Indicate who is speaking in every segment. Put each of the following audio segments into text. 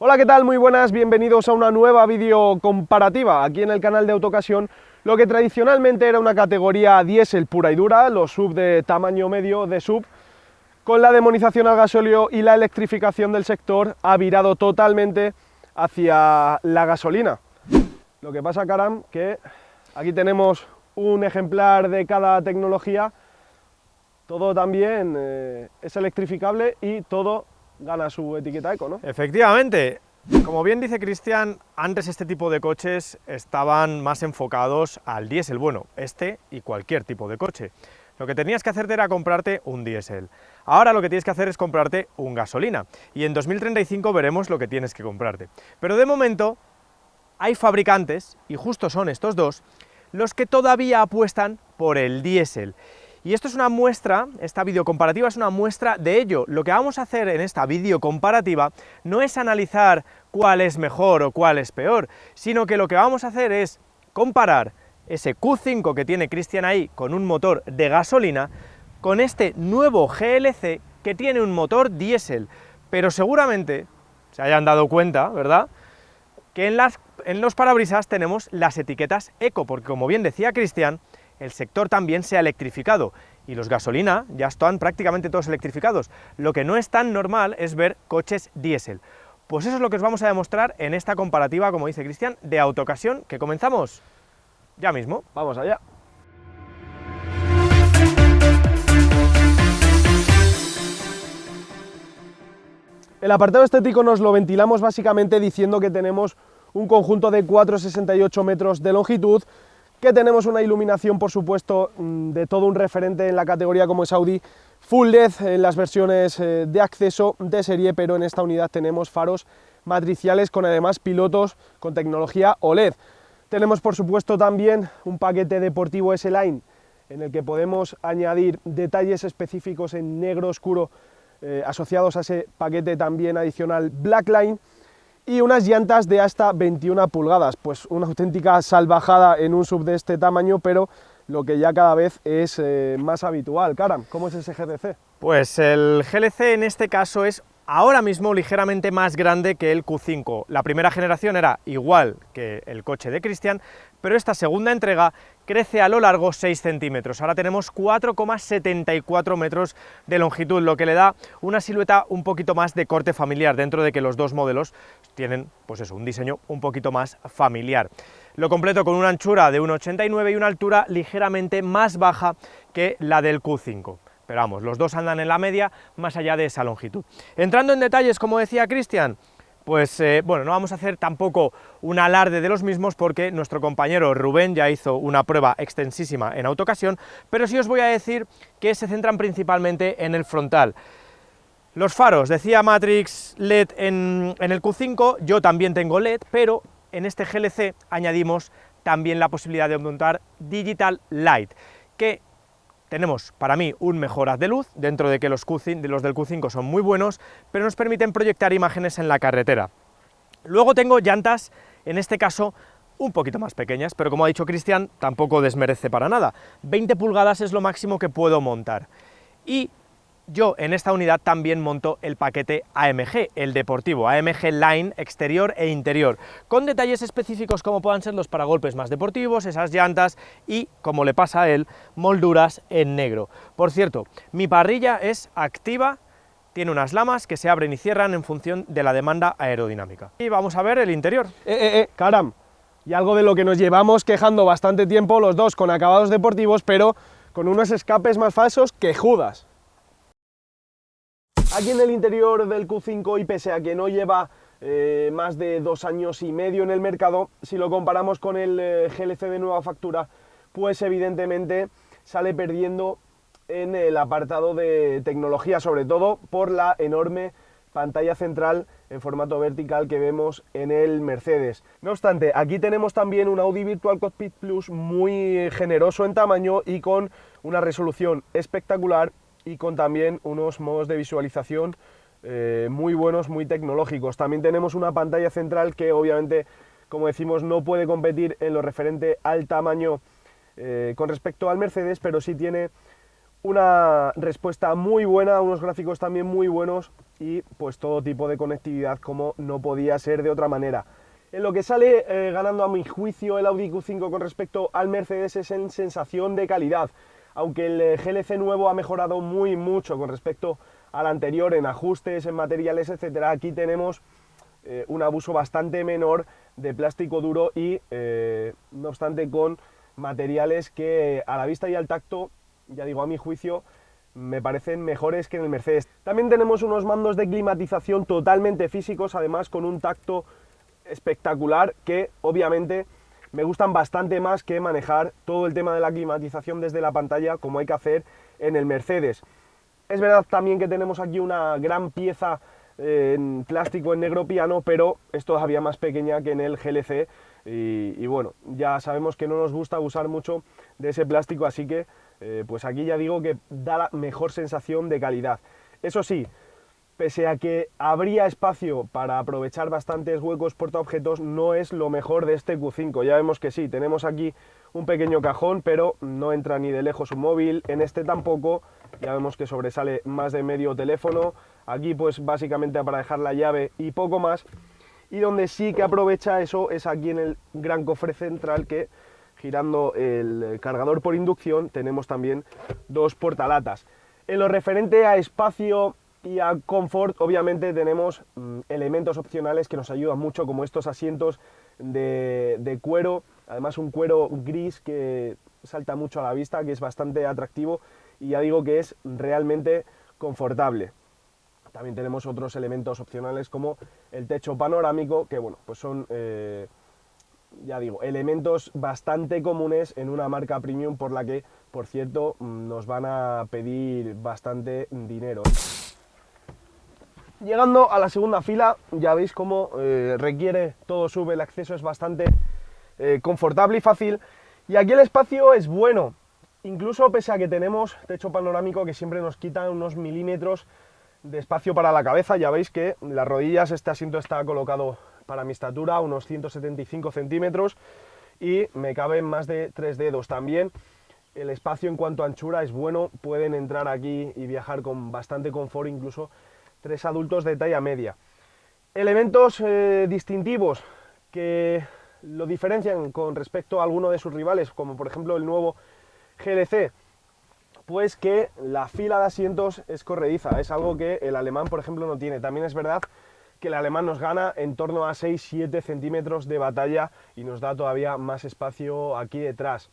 Speaker 1: Hola, ¿qué tal? Muy buenas, bienvenidos a una nueva vídeo comparativa aquí en el canal de Autocasión. Lo que tradicionalmente era una categoría diésel pura y dura, los SUV de tamaño medio de SUV, con la demonización al gasóleo y la electrificación del sector ha virado totalmente hacia la gasolina. Lo que pasa, Karam, que aquí tenemos un ejemplar de cada tecnología, todo también es electrificable y todo gana su etiqueta eco, ¿no?
Speaker 2: Efectivamente, como bien dice Cristian, antes este tipo de coches estaban más enfocados al diésel, bueno, este y cualquier tipo de coche. Lo que tenías que hacerte era comprarte un diésel. Ahora lo que tienes que hacer es comprarte un gasolina, y en 2035 veremos lo que tienes que comprarte. Pero de momento hay fabricantes, y justo son estos dos, los que todavía apuestan por el diésel. Y esto es una muestra, esta videocomparativa es una muestra de ello. Lo que vamos a hacer en esta videocomparativa no es analizar cuál es mejor o cuál es peor, sino que lo que vamos a hacer es comparar ese Q5 que tiene Cristian ahí con un motor de gasolina con este nuevo GLC que tiene un motor diésel. Pero seguramente se hayan dado cuenta, ¿verdad?, que en los parabrisas tenemos las etiquetas eco, porque como bien decía Cristian, el sector también se ha electrificado y los gasolina ya están prácticamente todos electrificados. Lo que no es tan normal es ver coches diésel. Pues eso es lo que os vamos a demostrar en esta comparativa, como dice Cristian, de Autocasión, que comenzamos ya mismo.
Speaker 1: Vamos allá. El apartado estético nos lo ventilamos básicamente diciendo que tenemos un conjunto de 4,68 metros de longitud, que tenemos una iluminación, por supuesto, de todo un referente en la categoría como es Audi, full LED en las versiones de acceso de serie, pero en esta unidad tenemos faros matriciales con además pilotos con tecnología OLED. Tenemos, por supuesto, también un paquete deportivo S-Line en el que podemos añadir detalles específicos en negro oscuro asociados a ese paquete también adicional Blackline, y unas llantas de hasta 21 pulgadas, pues una auténtica salvajada en un SUV de este tamaño, pero lo que ya cada vez es más habitual. Karam, ¿cómo es ese GLC?
Speaker 2: Pues el GLC en este caso es ahora mismo ligeramente más grande que el Q5. La primera generación era igual que el coche de Cristian, pero esta segunda entrega crece a lo largo 6 centímetros. Ahora tenemos 4,74 metros de longitud, lo que le da una silueta un poquito más de corte familiar, dentro de que los dos modelos tienen, pues eso, un diseño un poquito más familiar. Lo completo con una anchura de 1,89 y una altura ligeramente más baja que la del Q5. Pero vamos, los dos andan en la media, más allá de esa longitud. Entrando en detalles, como decía Cristian, pues bueno, no vamos a hacer tampoco un alarde de los mismos porque nuestro compañero Rubén ya hizo una prueba extensísima en Autocasión, pero sí os voy a decir que se centran principalmente en el frontal. Los faros, decía Matrix LED en el Q5, yo también tengo LED, pero en este GLC añadimos también la posibilidad de montar Digital Light, que tenemos, para mí, un mejor haz de luz, dentro de que los del Q5 son muy buenos, pero nos permiten proyectar imágenes en la carretera. Luego tengo llantas, en este caso, un poquito más pequeñas, pero como ha dicho Cristian, tampoco desmerece para nada. 20 pulgadas es lo máximo que puedo montar. Y yo en esta unidad también monto el paquete AMG, el deportivo, AMG Line exterior e interior, con detalles específicos como puedan ser los paragolpes más deportivos, esas llantas y, como le pasa a él, molduras en negro. Por cierto, mi parrilla es activa, tiene unas lamas que se abren y cierran en función de la demanda aerodinámica. Y vamos a ver el interior.
Speaker 1: Karam, y algo de lo que nos llevamos quejando bastante tiempo los dos, con acabados deportivos, pero con unos escapes más falsos que Judas. Aquí en el interior del Q5, y pese a que no lleva más de 2 años y medio en el mercado, si lo comparamos con el GLC de nueva factura, pues evidentemente sale perdiendo en el apartado de tecnología, sobre todo por la enorme pantalla central en formato vertical que vemos en el Mercedes. No obstante, aquí tenemos también un Audi Virtual Cockpit Plus muy generoso en tamaño y con una resolución espectacular, y con también unos modos de visualización muy buenos, muy tecnológicos. También tenemos una pantalla central que obviamente, como decimos, no puede competir en lo referente al tamaño con respecto al Mercedes, pero sí tiene una respuesta muy buena, unos gráficos también muy buenos y pues todo tipo de conectividad como no podía ser de otra manera. En lo que sale ganando a mi juicio el Audi Q5 con respecto al Mercedes es en sensación de calidad, aunque el GLC nuevo ha mejorado mucho con respecto al anterior en ajustes, en materiales, etcétera. Aquí tenemos un abuso bastante menor de plástico duro y no obstante con materiales que a la vista y al tacto, ya digo, a mi juicio, me parecen mejores que en el Mercedes. También tenemos unos mandos de climatización totalmente físicos, además con un tacto espectacular que obviamente me gustan bastante más que manejar todo el tema de la climatización desde la pantalla como hay que hacer en el Mercedes. Es verdad también que tenemos aquí una gran pieza en plástico en negro piano, pero es todavía más pequeña que en el GLC y bueno, ya sabemos que no nos gusta usar mucho de ese plástico, así que pues aquí ya digo que da la mejor sensación de calidad. Eso sí, pese a que habría espacio para aprovechar bastantes huecos portaobjetos, no es lo mejor de este Q5. Ya vemos que sí, tenemos aquí un pequeño cajón, pero no entra ni de lejos un móvil, en este tampoco. Ya vemos que sobresale más de medio teléfono, aquí pues básicamente para dejar la llave y poco más. Y donde sí que aprovecha eso es aquí en el gran cofre central, que girando el cargador por inducción tenemos también dos portalatas. En lo referente a espacio y a confort, obviamente tenemos elementos opcionales que nos ayudan mucho, como estos asientos de cuero, además un cuero gris que salta mucho a la vista, que es bastante atractivo y ya digo que es realmente confortable. También tenemos otros elementos opcionales como el techo panorámico, que bueno, pues son, ya digo, elementos bastante comunes en una marca premium por la que, por cierto, nos van a pedir bastante dinero. Llegando a la segunda fila, ya veis cómo requiere todo sube, el acceso es bastante confortable y fácil. Y aquí el espacio es bueno, incluso pese a que tenemos techo panorámico que siempre nos quita unos milímetros de espacio para la cabeza. Ya veis que las rodillas, este asiento está colocado para mi estatura, unos 175 centímetros, y me caben más de 3 dedos. También el espacio en cuanto a anchura es bueno, pueden entrar aquí y viajar con bastante confort, incluso 3 adultos de talla media. Elementos distintivos que lo diferencian con respecto a alguno de sus rivales, como por ejemplo el nuevo GLC, pues que la fila de asientos es corrediza, es algo que el alemán, por ejemplo, no tiene. También es verdad que el alemán nos gana en torno a 6-7 centímetros de batalla y nos da todavía más espacio aquí detrás.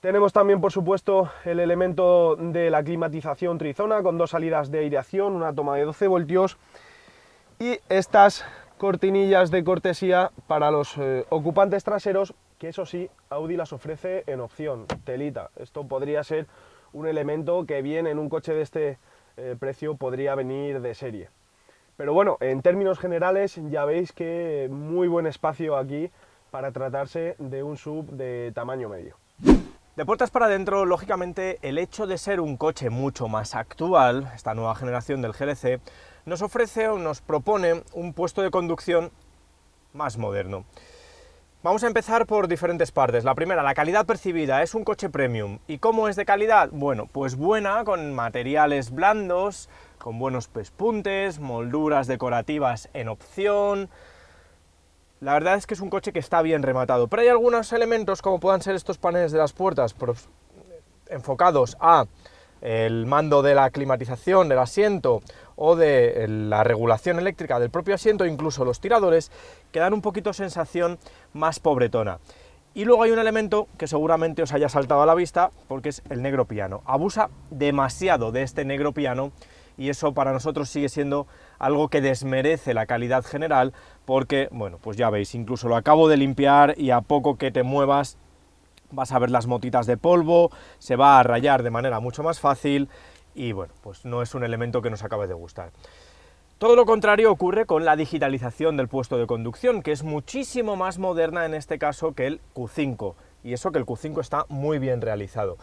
Speaker 1: Tenemos también, por supuesto, el elemento de la climatización trizona con 2 salidas de aireación, una toma de 12 voltios y estas cortinillas de cortesía para los ocupantes traseros, que eso sí, Audi las ofrece en opción, telita. Esto podría ser un elemento que bien en un coche de este precio podría venir de serie. Pero bueno, en términos generales ya veis que muy buen espacio aquí para tratarse de un SUV de tamaño medio.
Speaker 2: De puertas para adentro, lógicamente, el hecho de ser un coche mucho más actual, esta nueva generación del GLC, nos ofrece o nos propone un puesto de conducción más moderno. Vamos a empezar por diferentes partes. La primera, la calidad percibida. Es un coche premium. ¿Y cómo es de calidad? Bueno, pues buena, con materiales blandos, con buenos pespuntes, molduras decorativas en opción. La verdad es que es un coche que está bien rematado, pero hay algunos elementos, como puedan ser estos paneles de las puertas, enfocados a el mando de la climatización del asiento o de la regulación eléctrica del propio asiento, incluso los tiradores, que dan un poquito sensación más pobretona. Y luego hay un elemento que seguramente os haya saltado a la vista, porque es el negro piano. Abusa demasiado de este negro piano y eso para nosotros sigue siendo algo que desmerece la calidad general, porque, bueno, pues ya veis, incluso lo acabo de limpiar y a poco que te muevas vas a ver las motitas de polvo, se va a rayar de manera mucho más fácil y bueno, pues no es un elemento que nos acabe de gustar. Todo lo contrario ocurre con la digitalización del puesto de conducción, que es muchísimo más moderna en este caso que el Q5, y eso que el Q5 está muy bien realizado.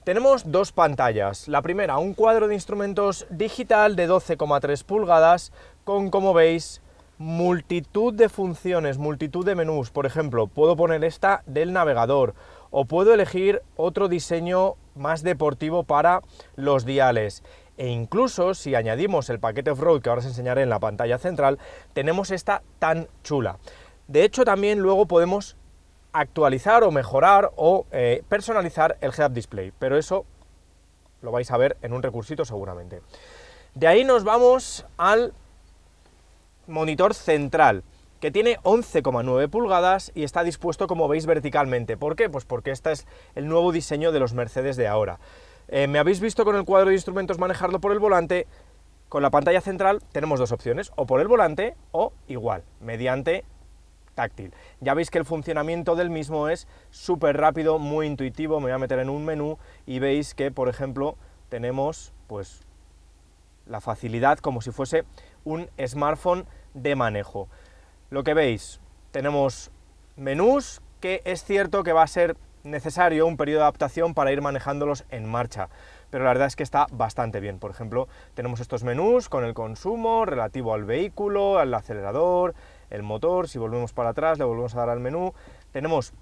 Speaker 2: Tenemos 2 pantallas, la primera un cuadro de instrumentos digital de 12,3 pulgadas con, como veis, multitud de funciones, multitud de menús. Por ejemplo, puedo poner esta del navegador o puedo elegir otro diseño más deportivo para los diales. E incluso si añadimos el paquete off-road, que ahora os enseñaré en la pantalla central, tenemos esta tan chula. De hecho, también luego podemos actualizar o mejorar o personalizar el head-up display, pero eso lo vais a ver en un recursito seguramente. De ahí nos vamos al monitor central, que tiene 11,9 pulgadas y está dispuesto, como veis, verticalmente. ¿Por qué? Pues porque este es el nuevo diseño de los Mercedes de ahora. Me habéis visto con el cuadro de instrumentos manejarlo por el volante. Con la pantalla central tenemos dos opciones, o por el volante o igual, mediante táctil. Ya veis que el funcionamiento del mismo es súper rápido, muy intuitivo. Me voy a meter en un menú y veis que, por ejemplo, tenemos pues la facilidad como si fuese un smartphone de manejo. Lo que veis, tenemos menús, que es cierto que va a ser necesario un periodo de adaptación para ir manejándolos en marcha, pero la verdad es que está bastante bien. Por ejemplo, tenemos estos menús con el consumo relativo al vehículo, al acelerador, el motor. Si volvemos para atrás, le volvemos a dar al menú. Tenemos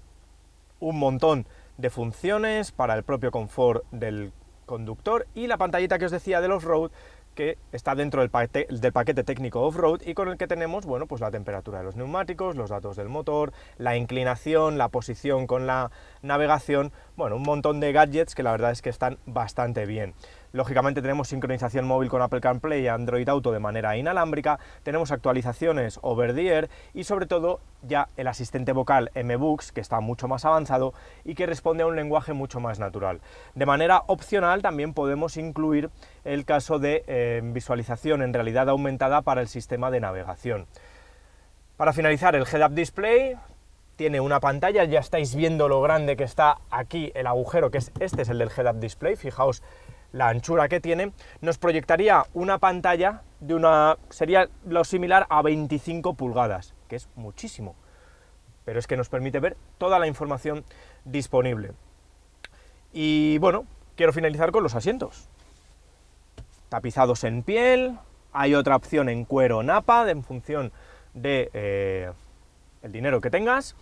Speaker 2: un montón de funciones para el propio confort del conductor y la pantallita que os decía del off-road, que está dentro del paquete técnico off-road y con el que tenemos, bueno, pues la temperatura de los neumáticos, los datos del motor, la inclinación, la posición con la navegación, bueno, un montón de gadgets que la verdad es que están bastante bien. Lógicamente tenemos sincronización móvil con Apple CarPlay y Android Auto de manera inalámbrica, tenemos actualizaciones over the air y sobre todo ya el asistente vocal M-Books, que está mucho más avanzado y que responde a un lenguaje mucho más natural. De manera opcional también podemos incluir el caso de visualización en realidad aumentada para el sistema de navegación. Para finalizar, el head-up display tiene una pantalla, ya estáis viendo lo grande que está aquí el agujero, que este es el del head-up display, fijaos la anchura que tiene. Nos proyectaría una pantalla sería lo similar a 25 pulgadas, que es muchísimo, pero es que nos permite ver toda la información disponible. Y bueno, quiero finalizar con los asientos. Tapizados en piel, hay otra opción en cuero napa, en función de el dinero que tengas,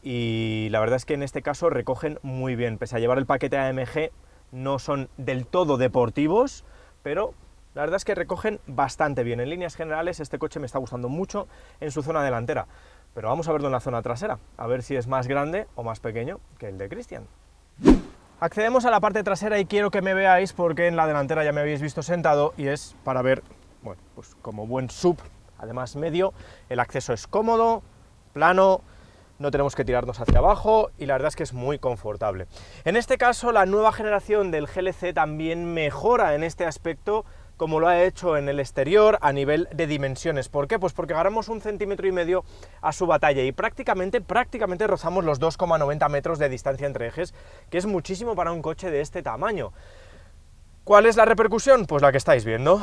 Speaker 2: y la verdad es que en este caso recogen muy bien, pese a llevar el paquete AMG, no son del todo deportivos, pero la verdad es que recogen bastante bien. En líneas generales este coche me está gustando mucho en su zona delantera, pero vamos a verlo en la zona trasera, a ver si es más grande o más pequeño que el de Christian. Accedemos a la parte trasera y quiero que me veáis porque en la delantera ya me habéis visto sentado y es para ver, bueno, pues como buen SUV, además medio, el acceso es cómodo, plano, no tenemos que tirarnos hacia abajo y la verdad es que es muy confortable. En este caso, la nueva generación del GLC también mejora en este aspecto, como lo ha hecho en el exterior a nivel de dimensiones. ¿Por qué? Pues porque agarramos 1,5 centímetros a su batalla y prácticamente rozamos los 2,90 metros de distancia entre ejes, que es muchísimo para un coche de este tamaño. ¿Cuál es la repercusión? Pues la que estáis viendo.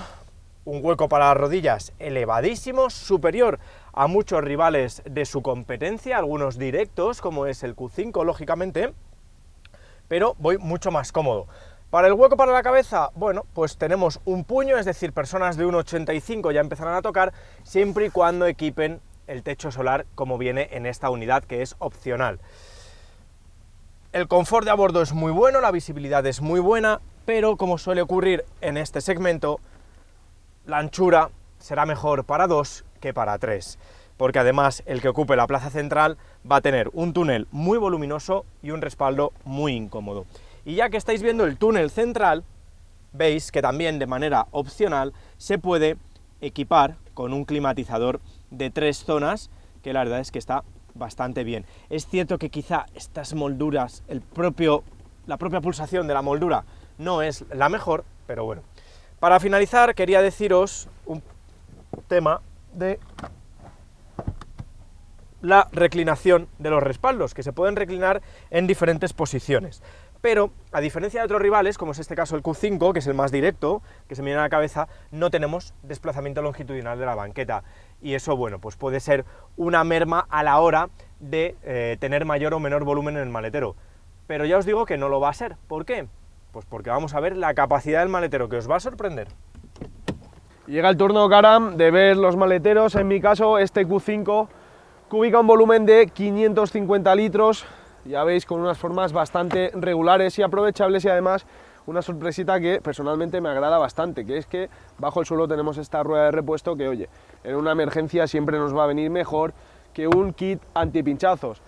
Speaker 2: Un hueco para las rodillas elevadísimo, superior a muchos rivales de su competencia, algunos directos, como es el Q5, lógicamente, pero voy mucho más cómodo. Para el hueco para la cabeza, bueno, pues tenemos un puño, es decir, personas de 1,85 ya empezarán a tocar, siempre y cuando equipen el techo solar, como viene en esta unidad, que es opcional. El confort de a bordo es muy bueno, la visibilidad es muy buena, pero como suele ocurrir en este segmento, la anchura será mejor para 2 que para 3, porque además el que ocupe la plaza central va a tener un túnel muy voluminoso y un respaldo muy incómodo. Y ya que estáis viendo el túnel central, veis que también de manera opcional se puede equipar con un climatizador de 3 zonas, que la verdad es que está bastante bien. Es cierto que quizá estas molduras, la propia pulsación de la moldura no es la mejor, pero bueno. Para finalizar, quería deciros un tema de la reclinación de los respaldos, que se pueden reclinar en diferentes posiciones. Pero, a diferencia de otros rivales, como es este caso el Q5, que es el más directo, que se me viene a la cabeza, no tenemos desplazamiento longitudinal de la banqueta. Y eso, bueno, pues puede ser una merma a la hora de tener mayor o menor volumen en el maletero. Pero ya os digo que no lo va a ser. ¿Por qué? Pues porque vamos a ver la capacidad del maletero, que os va a sorprender.
Speaker 1: Llega el turno, Karam, de ver los maleteros. En mi caso, este Q5 cubica un volumen de 550 litros, ya veis, con unas formas bastante regulares y aprovechables, y además una sorpresita que personalmente me agrada bastante, que es que bajo el suelo tenemos esta rueda de repuesto que, oye, en una emergencia siempre nos va a venir mejor que un kit antipinchazos.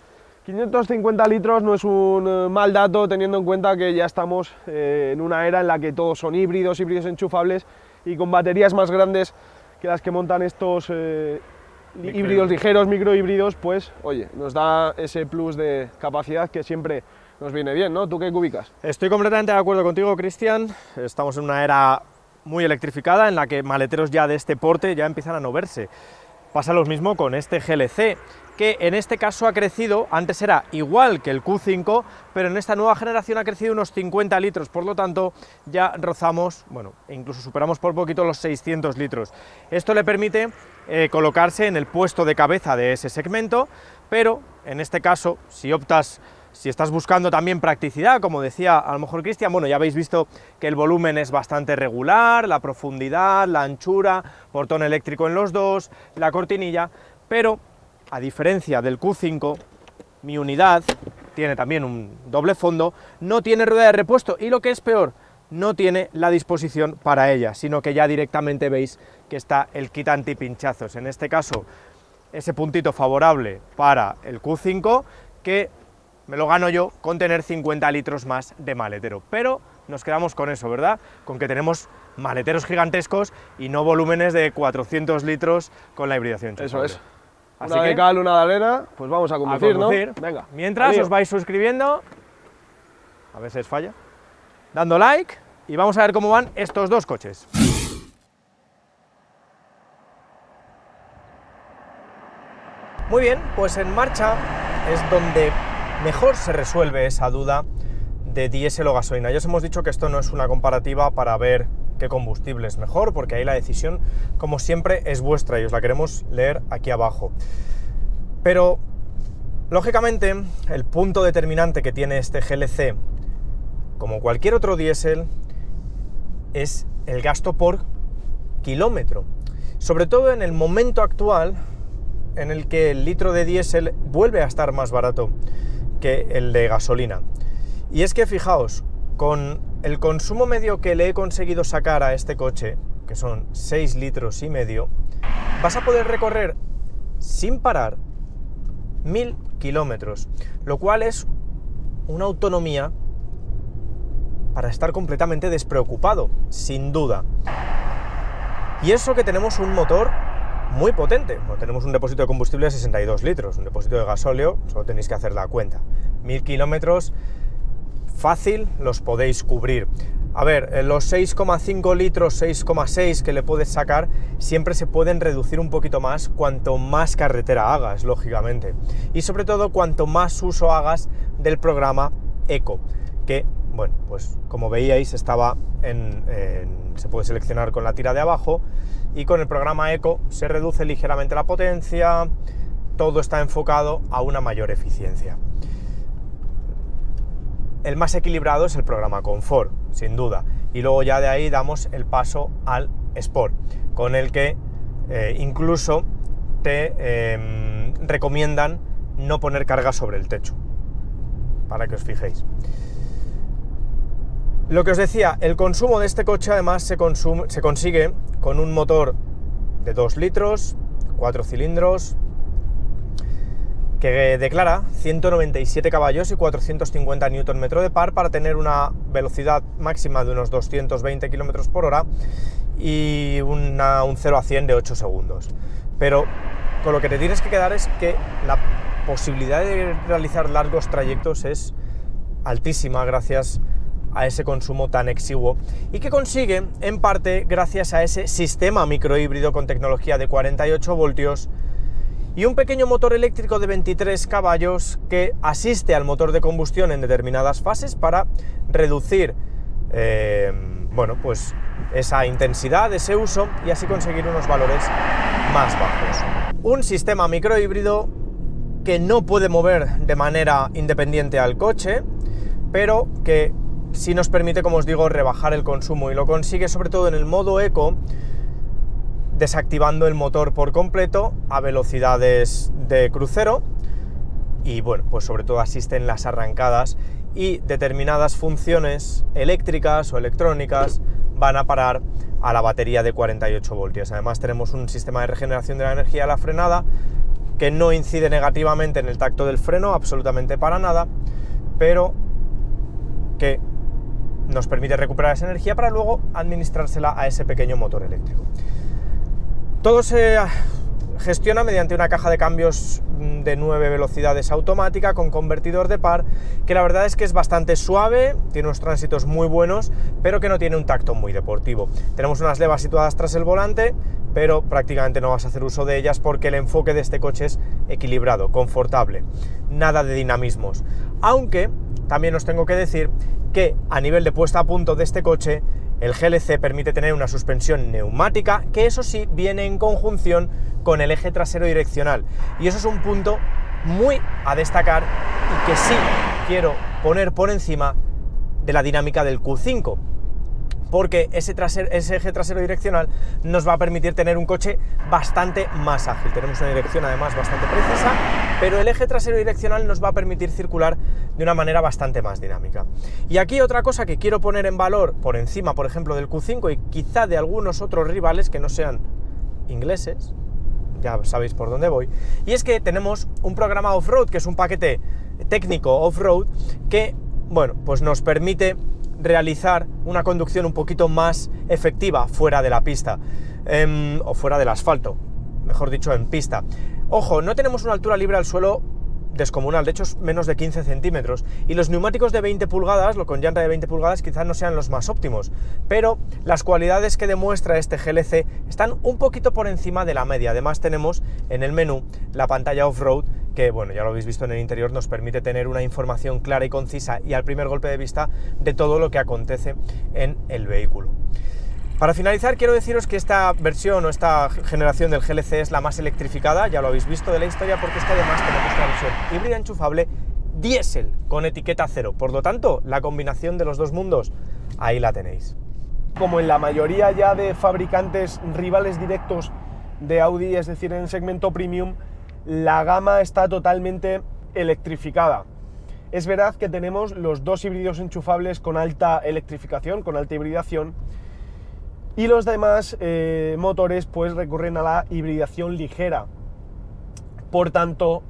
Speaker 1: 550 litros no es un mal dato, teniendo en cuenta que ya estamos en una era en la que todos son híbridos enchufables y con baterías más grandes que las que montan estos híbridos ligeros, microhíbridos, pues oye, nos da ese plus de capacidad que siempre nos viene bien, ¿no? ¿Tú qué ubicas?
Speaker 2: Estoy completamente de acuerdo contigo, Cristian. Estamos en una era muy electrificada en la que maleteros ya de este porte ya empiezan a no verse. Pasa lo mismo con este GLC, que en este caso ha crecido, antes era igual que el Q5, pero en esta nueva generación ha crecido unos 50 litros, por lo tanto ya rozamos, bueno, incluso superamos por poquito los 600 litros. Esto le permite colocarse en el puesto de cabeza de ese segmento, pero en este caso, si estás buscando también practicidad, como decía a lo mejor Cristian, bueno, ya habéis visto que el volumen es bastante regular, la profundidad, la anchura, portón eléctrico en los dos, la cortinilla, pero a diferencia del Q5, mi unidad tiene también un doble fondo, no tiene rueda de repuesto y, lo que es peor, no tiene la disposición para ella, sino que ya directamente veis que está el kit antipinchazos. En este caso, ese puntito favorable para el Q5, que me lo gano yo con tener 50 litros más de maletero, pero nos quedamos con eso, ¿verdad? Con que tenemos maleteros gigantescos y no volúmenes de 400 litros con la hibridación enchufable.
Speaker 1: Eso es. Una de cal, una de arena, pues vamos a conducir, ¿no?
Speaker 2: Venga. Mientras os vais suscribiendo, a veces falla, dando like, y vamos a ver cómo van estos dos coches. Muy bien, pues en marcha es donde mejor se resuelve esa duda de diésel o gasolina. Ya os hemos dicho que esto no es una comparativa para ver qué combustible es mejor, porque ahí la decisión, como siempre, es vuestra y os la queremos leer aquí abajo. Pero, lógicamente, el punto determinante que tiene este GLC, como cualquier otro diésel, es el gasto por kilómetro. Sobre todo en el momento actual, en el que el litro de diésel vuelve a estar más barato que el de gasolina. Y es que fijaos, con el consumo medio que le he conseguido sacar a este coche, que son 6 litros y medio, vas a poder recorrer sin parar 1000 kilómetros, lo cual es una autonomía para estar completamente despreocupado, sin duda. Y eso que tenemos un motor muy potente. Bueno, tenemos un depósito de combustible de 62 litros, un depósito de gasóleo, solo tenéis que hacer la cuenta. 1000 kilómetros fácil los podéis cubrir. A ver, los 6,5 litros, 6,6 que le puedes sacar, siempre se pueden reducir un poquito más cuanto más carretera hagas, lógicamente. Y sobre todo, cuanto más uso hagas del programa Eco, que, bueno, pues como veíais, estaba se puede seleccionar con la tira de abajo, y con el programa Eco se reduce ligeramente la potencia, todo está enfocado a una mayor eficiencia. El más equilibrado es el programa Confort, sin duda, y luego ya de ahí damos el paso al Sport, con el que incluso te recomiendan no poner carga sobre el techo, para que os fijéis. Lo que os decía, el consumo de este coche además se consigue con un motor de 2 litros, 4 cilindros, que declara 197 caballos y 450 Nm de par para tener una velocidad máxima de unos 220 km por hora y un 0 a 100 de 8 segundos. Pero con lo que te tienes que quedar es que la posibilidad de realizar largos trayectos es altísima gracias a ese consumo tan exiguo, y que consigue en parte gracias a ese sistema microhíbrido con tecnología de 48 voltios y un pequeño motor eléctrico de 23 caballos que asiste al motor de combustión en determinadas fases para reducir bueno, pues esa intensidad, ese uso, y así conseguir unos valores más bajos. Un sistema microhíbrido que no puede mover de manera independiente al coche, pero que sí nos permite, como os digo, rebajar el consumo, y lo consigue sobre todo en el modo Eco, desactivando el motor por completo a velocidades de crucero y bueno, pues sobre todo asiste en las arrancadas y determinadas funciones eléctricas o electrónicas van a parar a la batería de 48 voltios. Además tenemos un sistema de regeneración de la energía a la frenada que no incide negativamente en el tacto del freno, absolutamente para nada, pero que nos permite recuperar esa energía para luego administrársela a ese pequeño motor eléctrico. Todo se gestiona mediante una caja de cambios de 9 velocidades automática con convertidor de par, que la verdad es que es bastante suave, tiene unos tránsitos muy buenos, pero que no tiene un tacto muy deportivo. Tenemos unas levas situadas tras el volante, pero prácticamente no vas a hacer uso de ellas porque el enfoque de este coche es equilibrado, confortable, nada de dinamismos. Aunque también os tengo que decir que a nivel de puesta a punto de este coche, el GLC permite tener una suspensión neumática, que eso sí viene en conjunción con el eje trasero direccional. Y eso es un punto muy a destacar y que sí quiero poner por encima de la dinámica del Q5. Porque ese eje trasero direccional nos va a permitir tener un coche bastante más ágil. Tenemos una dirección además bastante precisa, pero el eje trasero direccional nos va a permitir circular de una manera bastante más dinámica. Y aquí otra cosa que quiero poner en valor por encima, por ejemplo, del Q5 y quizá de algunos otros rivales que no sean ingleses, ya sabéis por dónde voy, y es que tenemos un programa off-road, que es un paquete técnico off-road, que, bueno, pues nos permite realizar una conducción un poquito más efectiva fuera de la pista, o fuera del asfalto, mejor dicho, en pista. Ojo, no tenemos una altura libre al suelo descomunal, de hecho es menos de 15 centímetros, y los neumáticos de 20 pulgadas, con llanta de 20 pulgadas, quizás no sean los más óptimos, pero las cualidades que demuestra este GLC están un poquito por encima de la media. Además tenemos en el menú la pantalla off-road, que bueno, ya lo habéis visto en el interior, nos permite tener una información clara y concisa y al primer golpe de vista de todo lo que acontece en el vehículo. Para finalizar, quiero deciros que esta versión o esta generación del GLC es la más electrificada, ya lo habéis visto, de la historia, porque es que además tenemos una versión híbrida enchufable diésel con etiqueta 0. Por lo tanto, la combinación de los dos mundos, ahí la tenéis.
Speaker 1: Como en la mayoría ya de fabricantes rivales directos de Audi, es decir, en el segmento premium, la gama está totalmente electrificada. Es verdad que tenemos los dos híbridos enchufables con alta electrificación, con alta hibridación, y los demás motores pues recurren a la hibridación ligera. Por tanto,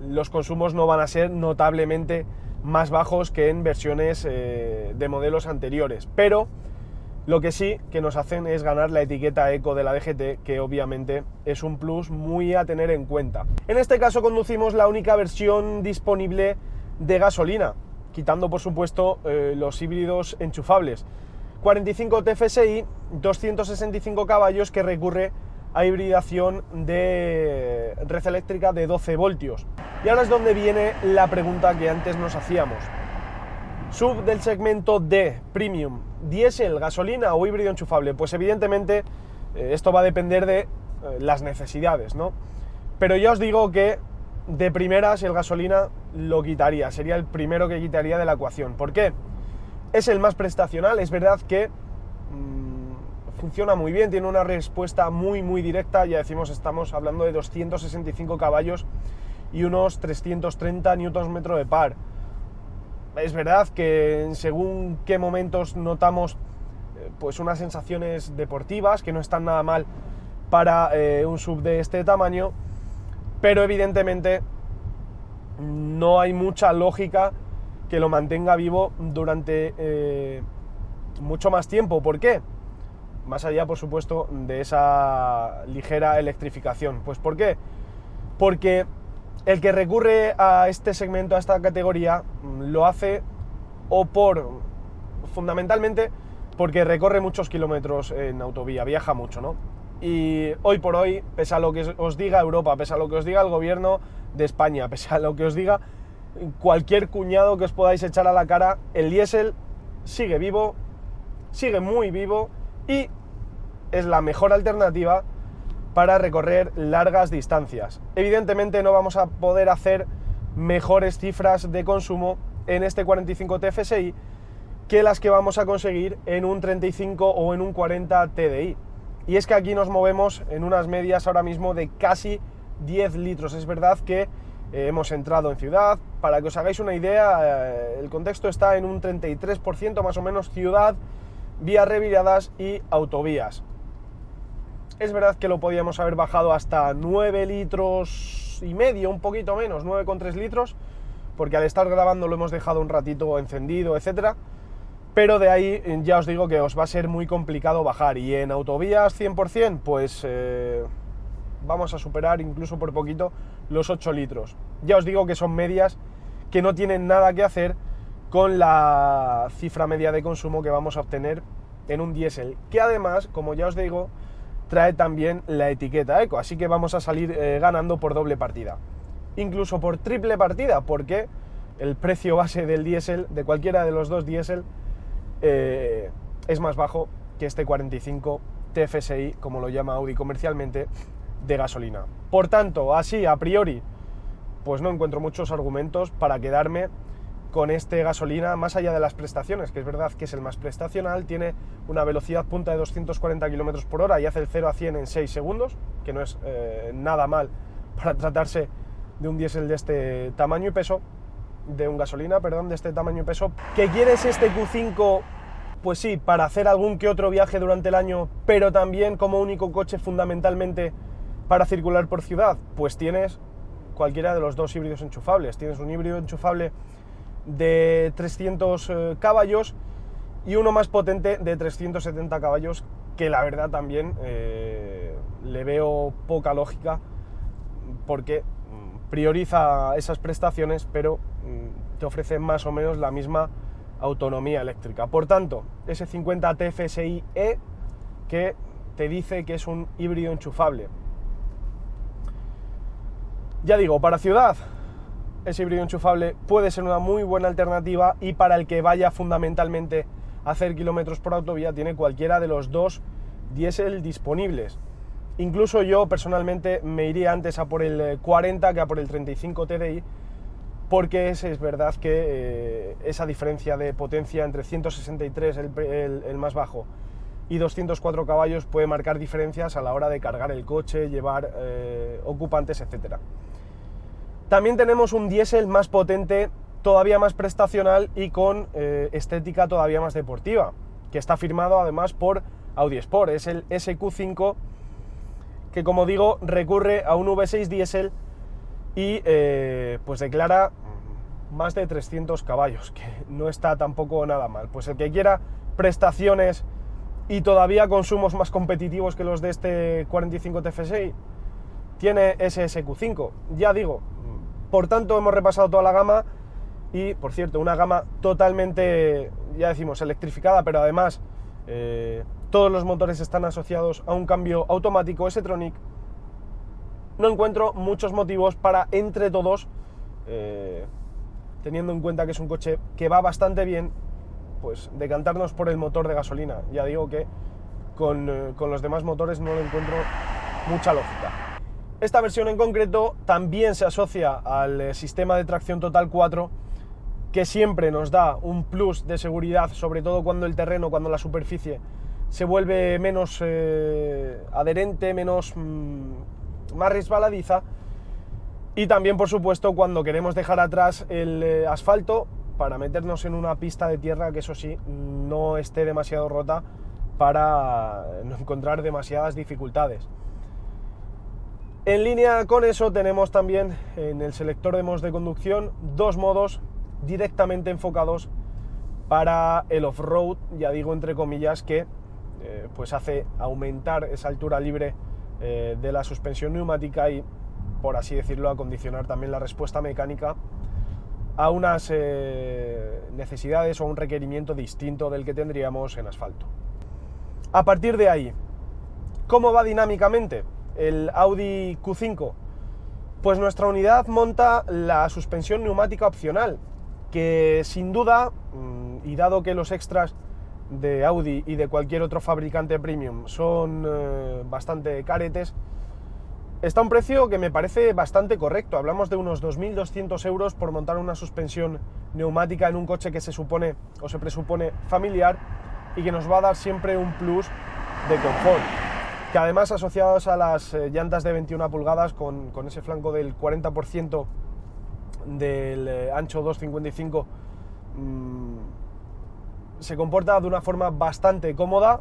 Speaker 1: los consumos no van a ser notablemente más bajos que en versiones de modelos anteriores, pero lo que sí que nos hacen es ganar la etiqueta eco de la DGT, que obviamente es un plus muy a tener en cuenta. En este caso conducimos la única versión disponible de gasolina, quitando por supuesto los híbridos enchufables. 45 TFSI, 265 caballos, que recurre a hibridación de red eléctrica de 12 voltios. Y ahora es donde viene la pregunta que antes nos hacíamos. Sub del segmento D, Premium, diésel, gasolina o híbrido enchufable. Pues evidentemente esto va a depender de las necesidades, ¿no? Pero ya os digo que de primeras el gasolina lo quitaría, sería el primero que quitaría de la ecuación. ¿Por qué? Es el más prestacional, es verdad que funciona muy bien, tiene una respuesta muy directa, ya decimos, estamos hablando de 265 caballos y unos 330 Nm de par. Es verdad que según qué momentos notamos pues unas sensaciones deportivas que no están nada mal para un SUV de este tamaño, pero evidentemente no hay mucha lógica que lo mantenga vivo durante mucho más tiempo. ¿Por qué? Más allá, por supuesto, de esa ligera electrificación. Pues ¿por qué? Porque el que recurre a este segmento, a esta categoría, lo hace fundamentalmente porque recorre muchos kilómetros en autovía, viaja mucho, ¿no? Y hoy por hoy, pese a lo que os diga Europa, pese a lo que os diga el gobierno de España, pese a lo que os diga cualquier cuñado que os podáis echar a la cara, el diésel sigue vivo, sigue muy vivo y es la mejor alternativa para recorrer largas distancias. Evidentemente no vamos a poder hacer mejores cifras de consumo en este 45 TFSI que las que vamos a conseguir en un 35 o en un 40 TDI. Y es que aquí nos movemos en unas medias ahora mismo de casi 10 litros. Es verdad que hemos entrado en ciudad. Para que os hagáis una idea, el contexto está en un 33% más o menos ciudad, vías reviradas y autovías. Es verdad que lo podíamos haber bajado hasta 9 litros y medio, un poquito menos, 9,3 litros, porque al estar grabando lo hemos dejado un ratito encendido, etcétera. Pero de ahí ya os digo que os va a ser muy complicado bajar. Y en autovías 100%, pues vamos a superar incluso por poquito los 8 litros. Ya os digo que son medias que no tienen nada que hacer con la cifra media de consumo que vamos a obtener en un diésel, que además, como ya os digo, trae también la etiqueta eco, así que vamos a salir ganando por doble partida, incluso por triple partida, porque el precio base del diésel, de cualquiera de los dos diésel, es más bajo que este 45 TFSI, como lo llama Audi comercialmente, de gasolina. Por tanto, así a priori, pues no encuentro muchos argumentos para quedarme con este gasolina, más allá de las prestaciones, que es verdad que es el más prestacional, tiene una velocidad punta de 240 km por hora y hace el 0 a 100 en 6 segundos, que no es nada mal para tratarse de un diésel de este tamaño y peso, de un gasolina, perdón, de este tamaño y peso. ¿Que quieres este Q5? Pues sí, para hacer algún que otro viaje durante el año, pero también como único coche fundamentalmente para circular por ciudad, pues tienes cualquiera de los dos híbridos enchufables. Tienes un híbrido enchufable de 300 caballos y uno más potente de 370 caballos, que la verdad también le veo poca lógica, porque prioriza esas prestaciones, pero te ofrece más o menos la misma autonomía eléctrica. Por tanto, ese 50 TFSI-E que te dice que es un híbrido enchufable. Ya digo, para ciudad, ese híbrido enchufable puede ser una muy buena alternativa, y para el que vaya fundamentalmente a hacer kilómetros por autovía tiene cualquiera de los dos diésel disponibles. Incluso yo personalmente me iría antes a por el 40 que a por el 35 TDI, porque es verdad que esa diferencia de potencia entre 163, el más bajo, y 204 caballos puede marcar diferencias a la hora de cargar el coche, llevar ocupantes, etc. También tenemos un diésel más potente, todavía más prestacional y con estética todavía más deportiva, que está firmado además por Audi Sport. Es el SQ5, que, como digo, recurre a un V6 diésel y pues declara más de 300 caballos, que no está tampoco nada mal. Pues el que quiera prestaciones y todavía consumos más competitivos que los de este 45 TFSI, tiene ese SQ5. Ya digo, por tanto, hemos repasado toda la gama y, por cierto, una gama totalmente, ya decimos, electrificada, pero además todos los motores están asociados a un cambio automático S-Tronic. No encuentro muchos motivos para, entre todos, teniendo en cuenta que es un coche que va bastante bien, pues decantarnos por el motor de gasolina. Ya digo que con los demás motores no le encuentro mucha lógica. Esta versión en concreto también se asocia al sistema de tracción total 4, que siempre nos da un plus de seguridad, sobre todo cuando el terreno, cuando la superficie se vuelve menos adherente, más resbaladiza, y también, por supuesto, cuando queremos dejar atrás el asfalto para meternos en una pista de tierra que, eso sí, no esté demasiado rota para no encontrar demasiadas dificultades. En línea con eso tenemos también en el selector de modos de conducción dos modos directamente enfocados para el off-road, ya digo entre comillas, que pues hace aumentar esa altura libre de la suspensión neumática y, por así decirlo, acondicionar también la respuesta mecánica a unas necesidades o a un requerimiento distinto del que tendríamos en asfalto. A partir de ahí, ¿cómo va dinámicamente el Audi Q5? Pues nuestra unidad monta la suspensión neumática opcional, que sin duda, y dado que los extras de Audi y de cualquier otro fabricante premium son bastante caretes, está a un precio que me parece bastante correcto. Hablamos de unos 2.200 euros por montar una suspensión neumática en un coche que se supone o se presupone familiar y que nos va a dar siempre un plus de confort, que además, asociados a las llantas de 21 pulgadas con ese flanco del 40% del ancho 255 se comporta de una forma bastante cómoda.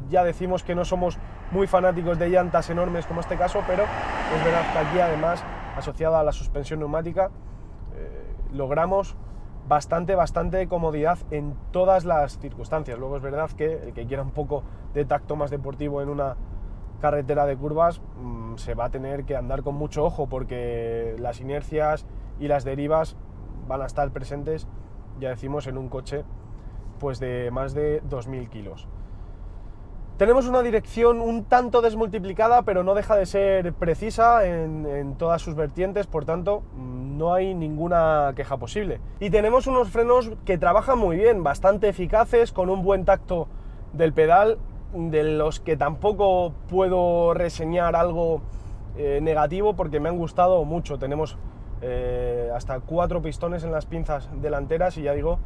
Speaker 1: Ya decimos que no somos muy fanáticos de llantas enormes como este caso, pero es verdad que aquí además, asociada a la suspensión neumática, logramos bastante comodidad en todas las circunstancias. Luego es verdad que el que quiera un poco de tacto más deportivo en una carretera de curvas se va a tener que andar con mucho ojo, porque las inercias y las derivas van a estar presentes, ya decimos, en un coche pues de más de 2000 kilos. Tenemos una dirección un tanto desmultiplicada, pero no deja de ser precisa en todas sus vertientes, por tanto no hay ninguna queja posible. Y tenemos unos frenos que trabajan muy bien, bastante eficaces, con un buen tacto del pedal, de los que tampoco puedo reseñar algo negativo, porque me han gustado mucho. Tenemos hasta 4 pistones en las pinzas delanteras y ya digo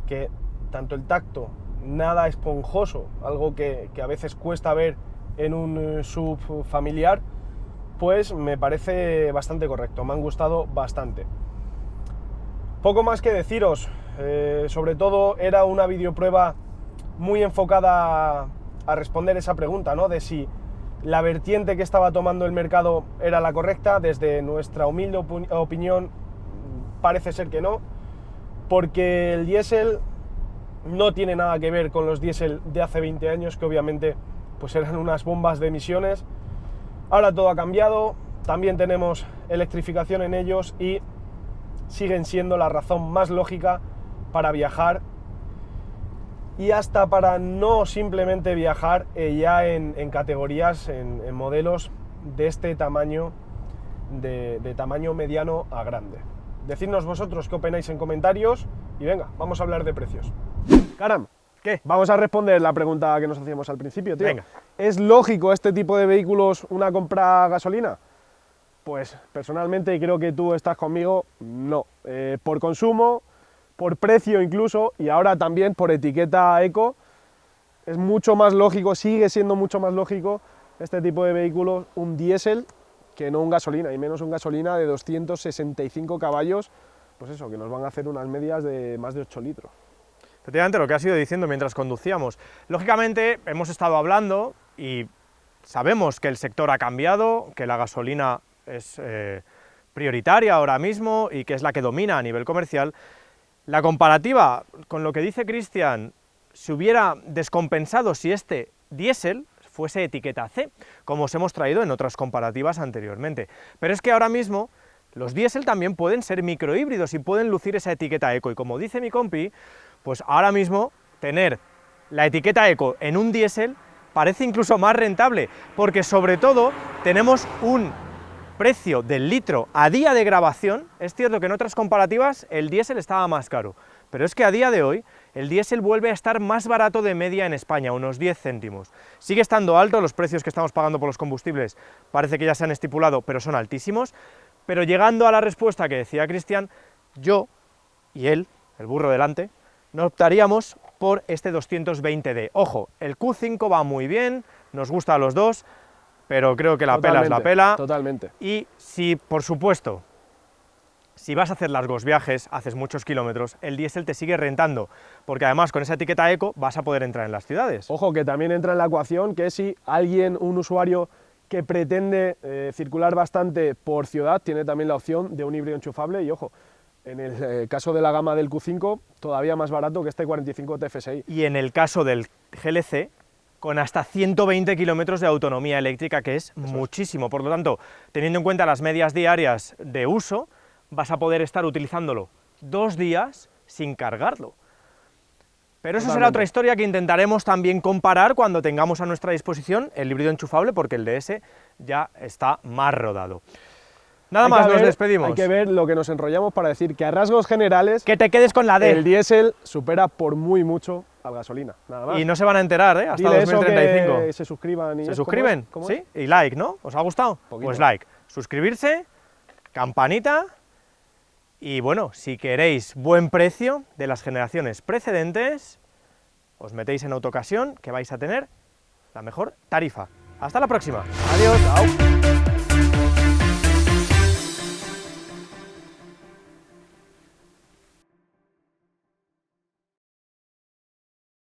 Speaker 1: que tanto el tacto, nada esponjoso, algo que a veces cuesta ver en un sub familiar, pues me parece bastante correcto, me han gustado bastante. Poco más que deciros, sobre todo era una videoprueba muy enfocada a responder esa pregunta, ¿no? De si la vertiente que estaba tomando el mercado era la correcta. Desde nuestra humilde opinión parece ser que no, porque el diésel no tiene nada que ver con los diésel de hace 20 años, que obviamente pues eran unas bombas de emisiones. Ahora todo ha cambiado, también tenemos electrificación en ellos y siguen siendo la razón más lógica para viajar, y hasta para no simplemente viajar ya en categorías, en modelos de este tamaño, de tamaño mediano a grande. Decidnos vosotros qué opináis en comentarios y venga, vamos a hablar de precios. Karam,
Speaker 2: ¿Qué?
Speaker 1: vamos a responder la pregunta que nos hacíamos al principio, tío.
Speaker 2: Venga.
Speaker 1: ¿Es lógico este tipo de vehículos una compra gasolina? Pues personalmente, y creo que tú estás conmigo, no. Por consumo, por precio incluso, y ahora también por etiqueta eco, es mucho más lógico, sigue siendo mucho más lógico este tipo de vehículos, un diésel, que no un gasolina, y menos un gasolina de 265 caballos, pues eso, que nos van a hacer unas medias de más de 8 litros.
Speaker 2: Efectivamente, lo que has ido diciendo mientras conducíamos. Lógicamente, hemos estado hablando y sabemos que el sector ha cambiado, que la gasolina es prioritaria ahora mismo y que es la que domina a nivel comercial. La comparativa con lo que dice Cristian se hubiera descompensado si este diésel fuese etiqueta C, como os hemos traído en otras comparativas anteriormente. Pero es que ahora mismo los diésel también pueden ser microhíbridos y pueden lucir esa etiqueta eco, y como dice mi compi, pues ahora mismo tener la etiqueta eco en un diésel parece incluso más rentable, porque sobre todo tenemos un precio del litro a día de grabación. Es cierto que en otras comparativas el diésel estaba más caro, pero es que a día de hoy el diésel vuelve a estar más barato de media en España, unos 10 céntimos. Sigue estando alto, los precios que estamos pagando por los combustibles parece que ya se han estipulado, pero son altísimos. Pero llegando a la respuesta que decía Cristian, yo y él, el burro delante, no optaríamos por este 220D. Ojo, el Q5 va muy bien, nos gusta a los dos, pero creo que la pela es la pela.
Speaker 1: Totalmente.
Speaker 2: Y si, por supuesto, si vas a hacer largos viajes, haces muchos kilómetros, el diésel te sigue rentando, porque además con esa etiqueta eco vas a poder entrar en las ciudades.
Speaker 1: Ojo, que también entra en la ecuación que si alguien, un usuario que pretende circular bastante por ciudad, tiene también la opción de un híbrido enchufable, y ojo, en el caso de la gama del Q5, todavía más barato que este 45 TFSI.
Speaker 2: Y en el caso del GLC, con hasta 120 kilómetros de autonomía eléctrica, que es muchísimo. Por lo tanto, teniendo en cuenta las medias diarias de uso, vas a poder estar utilizándolo 2 días sin cargarlo. Pero eso será otra historia que intentaremos también comparar cuando tengamos a nuestra disposición el híbrido enchufable, porque el DS ya está más rodado. Nada más, nos despedimos.
Speaker 1: Hay que ver lo que nos enrollamos para decir que a rasgos generales,
Speaker 2: que te quedes con la D.
Speaker 1: El diésel supera por muy mucho al gasolina, nada más.
Speaker 2: Y no se van a enterar, hasta
Speaker 1: Dile
Speaker 2: 2035.
Speaker 1: Eso, que se suscriban. Y
Speaker 2: ¿Se suscriben?
Speaker 1: ¿Cómo
Speaker 2: ¿Sí?
Speaker 1: es?
Speaker 2: Y like, ¿no? ¿Os ha gustado?
Speaker 1: Poquito.
Speaker 2: Pues like. Suscribirse, campanita, y bueno, si queréis buen precio de las generaciones precedentes, os metéis en Autocasión, que vais a tener la mejor tarifa. Hasta la próxima. Adiós.
Speaker 1: Chao.